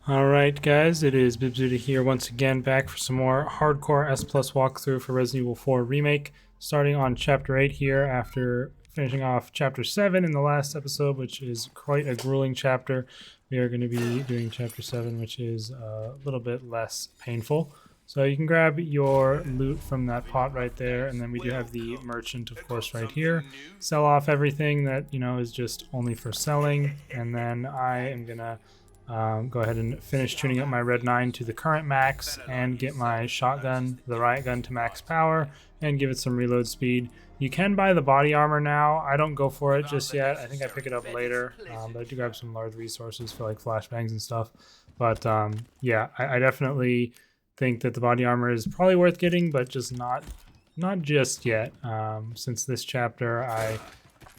Alright guys, it is Bibzuda here once again, back for some more hardcore S Plus walkthrough for Resident Evil 4 Remake, starting on Chapter 8 here after finishing off Chapter 7 in the last episode, which is quite a grueling chapter. We are going to be doing Chapter 7, which is a little bit less painful. So you can grab your loot from that pot right there, and then we do have the merchant, of course, right here. Sell off everything that, is just only for selling, and then I am going to go ahead and finish tuning up my Red 9 to the current max and get my shotgun, the riot gun, to max power and give it some reload speed. You can buy the body armor now. I don't go for it just yet. I think I pick it up later, but I do grab some large resources for like flashbangs and stuff. But yeah, I definitely think that the body armor is probably worth getting, but just not just yet. Since this chapter, I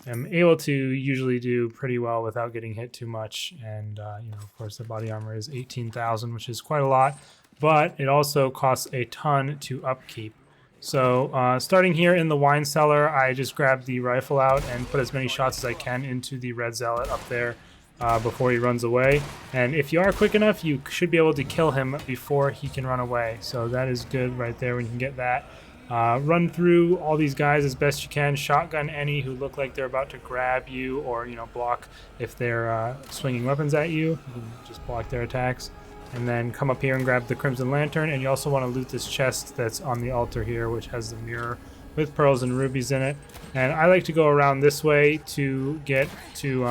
am able to usually do pretty well without getting hit too much, and of course the body armor is 18,000, which is quite a lot, but it also costs a ton to upkeep. So starting here in the wine cellar, I just grab the rifle out and put as many shots as I can into the red zealot up there before he runs away, and if you are quick enough, you should be able to kill him before he can run away. So that is good right there when you can get that. Run through all these guys as best you can. Shotgun any who look like they're about to grab you, or block if they're swinging weapons at you. You can just block their attacks, and then come up here and grab the Crimson Lantern. And you also want to loot this chest that's on the altar here, which has the mirror with pearls and rubies in it. And I like to go around this way to get to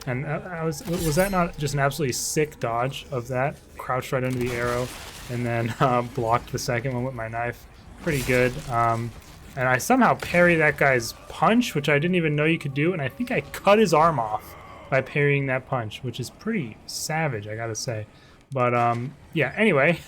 and was that not just an absolutely sick dodge of that? Crouched right under the arrow and then blocked the second one with my knife. Pretty good. And I somehow parry that guy's punch, which I didn't even know you could do, and I think I cut his arm off by parrying that punch, which is pretty savage, I gotta say. But yeah, anyway,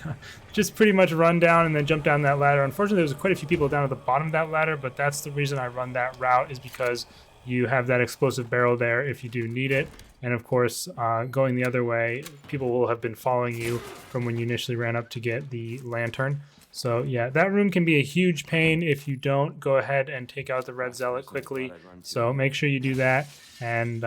just pretty much run down and then jump down that ladder. Unfortunately, there's quite a few people down at the bottom of that ladder, but that's the reason I run that route, is because you have that explosive barrel there if you do need it. And of course, going the other way, people will have been following you from when you initially ran up to get the lantern. So yeah, that room can be a huge pain if you don't go ahead and take out the red zealot quickly. So make sure you do that, and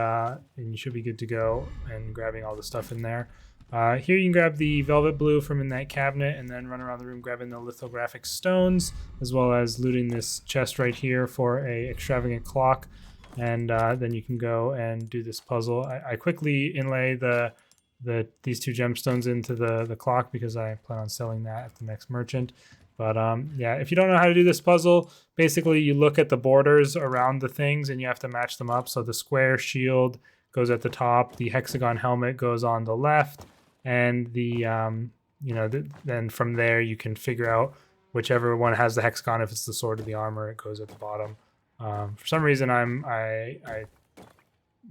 you should be good to go and grabbing all the stuff in there. Here you can grab the velvet blue from in that cabinet and then run around the room grabbing the lithographic stones, as well as looting this chest right here for a extravagant clock. And then you can go and do this puzzle. I quickly inlay these two gemstones into the clock because I plan on selling that at the next merchant. But yeah, if you don't know how to do this puzzle, basically you look at the borders around the things and you have to match them up. So the square shield goes at the top, the hexagon helmet goes on the left, and then from there you can figure out whichever one has the hexagon. If it's the sword or the armor, it goes at the bottom. For some reason I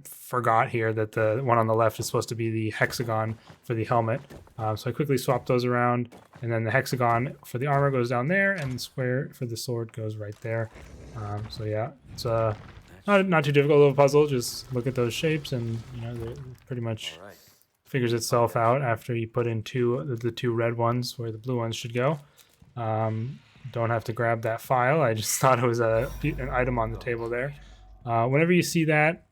forgot here that the one on the left is supposed to be the hexagon for the helmet. So I quickly swapped those around, and then the hexagon for the armor goes down there, and the square for the sword goes right there. So yeah, it's not too difficult of a puzzle. Just look at those shapes, and it pretty much figures itself out after you put in the two red ones where the blue ones should go. Don't have to grab that file. I just thought it was an item on the table there. Whenever you see that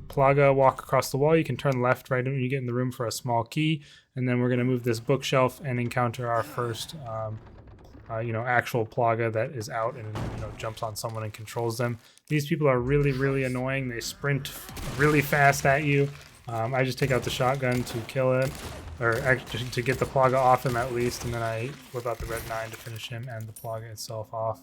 Plaga walk across the wall, you can turn left right when you get in the room for a small key, and then we're going to move this bookshelf and encounter our first actual Plaga that is out and jumps on someone and controls them. These people are really, really annoying. They sprint really fast at you. I just take out the shotgun to kill it, or actually to get the Plaga off him at least, and then I whip out the Red 9 to finish him and the Plaga itself off.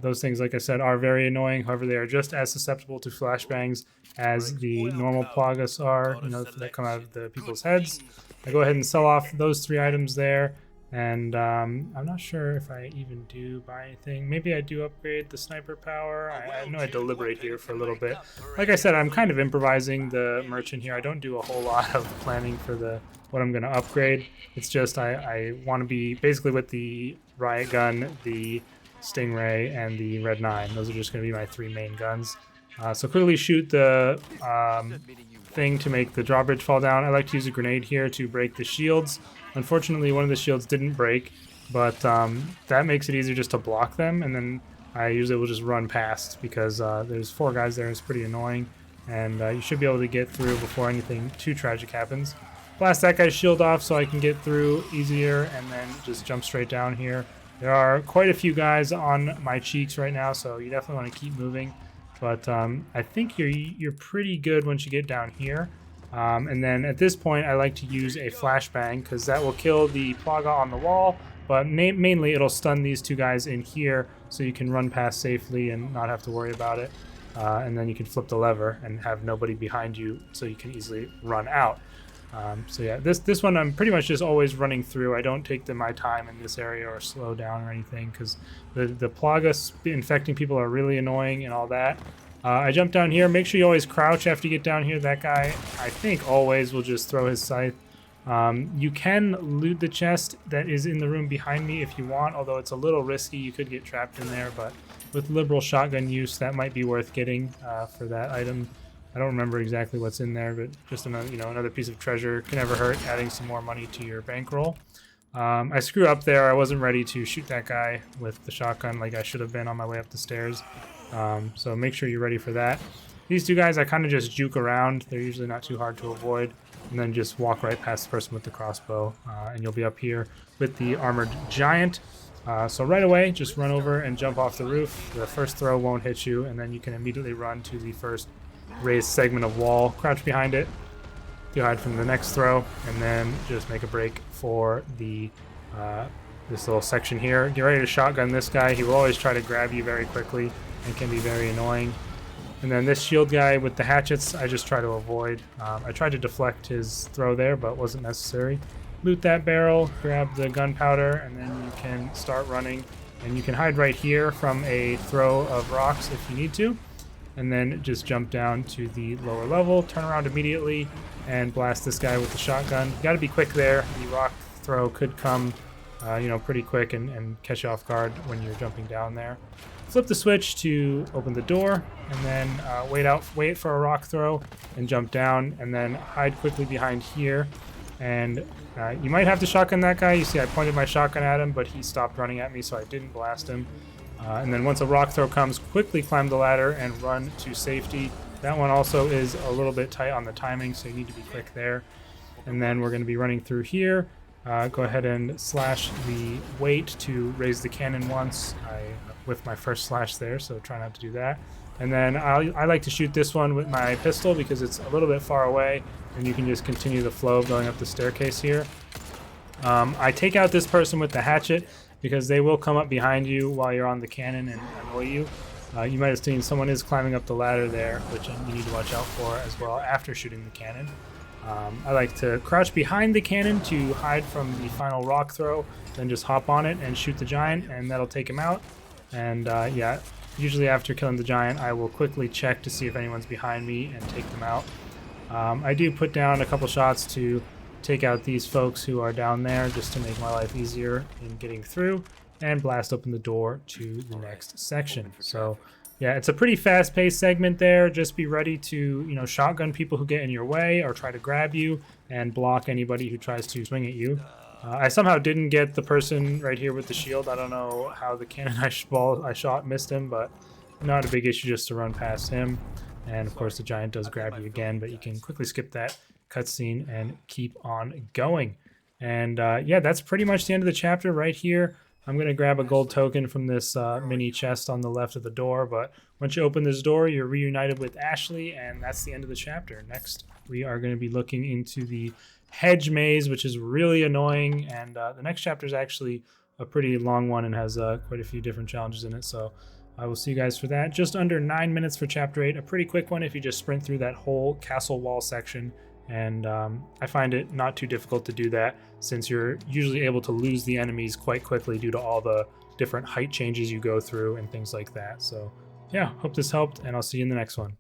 Those things, like I said, are very annoying. However, they are just as susceptible to flashbangs as the normal Plagas are, that come out of the people's heads. I go ahead and sell off those three items there, and I'm not sure if I even do buy anything. Maybe I do upgrade the sniper power. I know I deliberate here for a little bit. Like I said, I'm kind of improvising the merchant here. I don't do a whole lot of planning for what I'm going to upgrade. It's just I want to be basically with the riot gun, the Stingray, and the Red 9. Those are just going to be my three main guns. So quickly shoot the thing to make the drawbridge fall down. I like to use a grenade here to break the shields. Unfortunately, one of the shields didn't break, but that makes it easier just to block them, and then I usually will just run past because there's four guys there. It's pretty annoying, and you should be able to get through before anything too tragic happens. blast that guy's shield off so I can get through easier, and then just jump straight down here. There are quite a few guys on my cheeks right now, so you definitely want to keep moving. But I think you're pretty good once you get down here. And then at this point, I like to use a flashbang because that will kill the Plaga on the wall, but mainly it'll stun these two guys in here so you can run past safely and not have to worry about it. And then you can flip the lever and have nobody behind you so you can easily run out. So yeah, this one I'm pretty much just always running through. I don't take my time in this area or slow down or anything because the Plaga infecting people are really annoying and all that. I jump down here. Make sure you always crouch after you get down here. That guy, I think, always will just throw his scythe. You can loot the chest that is in the room behind me if you want, although it's a little risky. You could get trapped in there, but with liberal shotgun use, that might be worth getting for that item. I don't remember exactly what's in there, but just another, another piece of treasure can never hurt. Adding some more money to your bankroll. I screw up there. I wasn't ready to shoot that guy with the shotgun like I should have been on my way up the stairs. So make sure you're ready for that. These two guys, I kind of just juke around. They're usually not too hard to avoid. And then just walk right past the person with the crossbow. And you'll be up here with the armored giant. So right away, just run over and jump off the roof. The first throw won't hit you, and then you can immediately run to the first raised segment of wall. Crouch behind it to hide from the next throw, and then just make a break for the this little section here. Get ready to shotgun this guy. He will always try to grab you very quickly and can be very annoying. And then this shield guy with the hatchets, I just try to avoid. I tried to deflect his throw there, but wasn't necessary. Loot that barrel, grab the gunpowder, and then you can start running. And you can hide right here from a throw of rocks if you need to. And then just jump down to the lower level, turn around immediately, and blast this guy with the shotgun. You gotta be quick there. The rock throw could come pretty quick and catch you off guard when you're jumping down there. Flip the switch to open the door, and then wait for a rock throw, and jump down, and then hide quickly behind here. And you might have to shotgun that guy. You see I pointed my shotgun at him, but he stopped running at me, so I didn't blast him. And then once a rock throw comes, quickly climb the ladder and run to safety. That one also is a little bit tight on the timing, so you need to be quick there. And then we're going to be running through here. Go ahead and slash the weight to raise the cannon once. I with my first slash there, so try not to do that. And then I like to shoot this one with my pistol because it's a little bit far away, and you can just continue the flow of going up the staircase here. I take out this person with the hatchet because they will come up behind you while you're on the cannon and annoy you. You might have seen someone is climbing up the ladder there, which you need to watch out for as well after shooting the cannon. I like to crouch behind the cannon to hide from the final rock throw, then just hop on it and shoot the giant, and that'll take him out. And yeah, usually after killing the giant, I will quickly check to see if anyone's behind me and take them out. I do put down a couple shots to take out these folks who are down there just to make my life easier in getting through, and blast open the door to the next section. So yeah, it's a pretty fast-paced segment there. Just be ready to, shotgun people who get in your way or try to grab you, and block anybody who tries to swing at you. I somehow didn't get the person right here with the shield. I don't know how the cannon I shot missed him, but not a big issue just to run past him. And of course the giant does grab you again, but you can quickly skip that cutscene and keep on going. And yeah, that's pretty much the end of the chapter right here. I'm going to grab a gold token from this mini chest on the left of the door, but once you open this door, you're reunited with Ashley, and that's the end of the chapter. Next, we are going to be looking into the hedge maze, which is really annoying, and the next chapter is actually a pretty long one and has quite a few different challenges in it, so I will see you guys for that. Just under 9 minutes for chapter 8, a pretty quick one if you just sprint through that whole castle wall section. And I find it not too difficult to do that since you're usually able to lose the enemies quite quickly due to all the different height changes you go through and things like that. So yeah, hope this helped, and I'll see you in the next one.